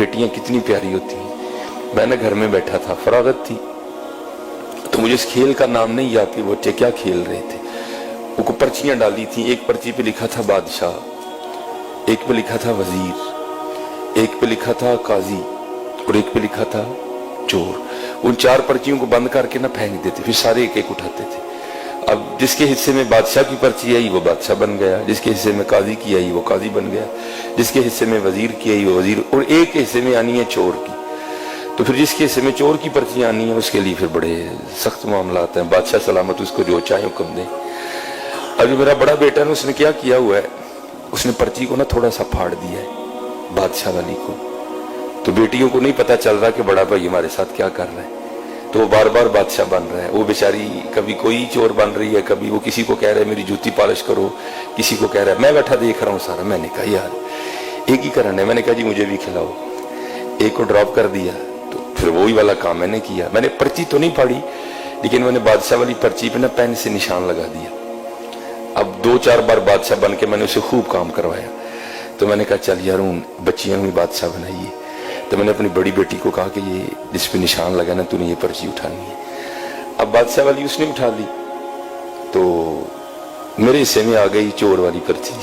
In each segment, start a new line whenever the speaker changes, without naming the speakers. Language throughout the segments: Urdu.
بیٹیاں کتنی پیاری ہوتی ہیں. میں نے گھر میں بیٹھا تھا, فراغت تھی, تو مجھے اس کھیل کا نام نہیں یاد کہ بچے کیا کھیل رہے تھے. وہ پرچیاں ڈالی تھیں, ایک پرچی پہ لکھا تھا بادشاہ, ایک پہ لکھا تھا وزیر, ایک پہ لکھا تھا قاضی, اور ایک پہ لکھا تھا چور. ان 4 پرچیوں کو بند کر کے نہ پھینک دیتے, پھر سارے ایک ایک اٹھاتے تھے. اب جس کے حصے میں بادشاہ کی پرچی آئی وہ بادشاہ بن گیا, جس کے حصے میں قاضی کی آئی وہ قاضی بن گیا, جس کے حصے میں وزیر کی آئی وہ وزیر, اور ایک حصے میں آنی ہے چور کی. تو پھر جس کے حصے میں چور کی پرچیاں آنی ہیں اس کے لیے پھر بڑے سخت معاملات ہیں. بادشاہ سلامت اس کو جو چاہے حکم دے. اب جو میرا بڑا بیٹا ہے اس نے کیا کیا ہوا ہے, اس نے پرچی کو نا تھوڑا سا پھاڑ دیا ہے بادشاہ والی کو. تو بیٹیوں کو نہیں پتا چل رہا کہ بڑا بھائی ہمارے ساتھ کیا کر رہا ہے, تو وہ بار بار بادشاہ بن رہا ہے. وہ بیچاری کبھی کوئی چور بن رہی ہے, کبھی وہ کسی کو کہہ رہا ہے میری جوتی پالش کرو, کسی کو کہہ رہا ہے. میں بیٹھا دیکھ رہا ہوں سارا. میں نے کہا یار ایک ہی کرنا ہے. میں نے کہا جی مجھے بھی کھلاؤ. ایک کو ڈراپ کر دیا, تو پھر وہی والا کام میں نے کیا. میں نے پرچی تو نہیں پھاڑی, لیکن میں نے بادشاہ والی پرچی پہ نا پین سے نشان لگا دیا. اب 2-4 بار بادشاہ بن کے میں نے اسے خوب کام کروایا. تو میں نے کہا چل یار ہوں بچیاں بھی بادشاہ بنائیے. تو میں نے اپنی بڑی بیٹی کو کہا کہ یہ جس پہ نشان لگا نا تو نے یہ پرچی اٹھانی ہے. اب بادشاہ والی اس نے اٹھا لی, تو میرے حصے میں آ گئی چور والی پرچی.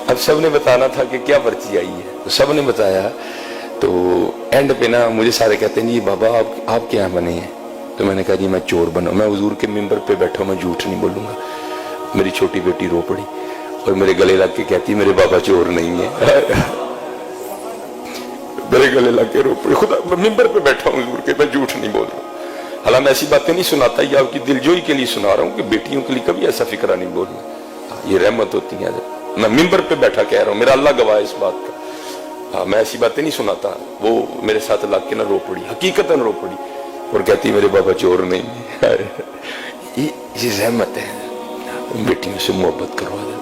اب سب نے بتانا تھا کہ کیا پرچی آئی ہے, تو سب نے بتایا. تو اینڈ پہ نا مجھے سارے کہتے ہیں جی بابا آپ کیا بنے ہیں. تو میں نے کہا جی میں چور بنا. میں حضور کے ممبر پہ بیٹھا ہوں, میں جھوٹ نہیں بولوں گا. میری چھوٹی بیٹی رو پڑی اور میرے گلے لگ کے کہتی میرے بابا چور نہیں ہے. میرے گلے لگ کے رو پڑی. خدا ممبر پہ بیٹھا ہوں حضور کے, میں جھوٹ نہیں بول رہا. حالانکہ میں ایسی باتیں نہیں سناتا, یہ آپ کی دلجوئی کے لیے سنا رہا ہوں کہ بیٹیوں کے لیے کبھی ایسا فکرہ نہیں بولنا. یہ رحمت ہوتی ہے. میں ممبر پہ بیٹھا کہہ رہا ہوں, میرا اللہ گواہ ہے اس بات کا. ہاں میں ایسی باتیں نہیں سناتا. وہ میرے ساتھ لگ کے نہ رو پڑی, حقیقتاً رو پڑی, اور کہتی میرے بابا چور نہیں. یہ رحمت ہے. بیٹیوں سے محبت کروا دیں.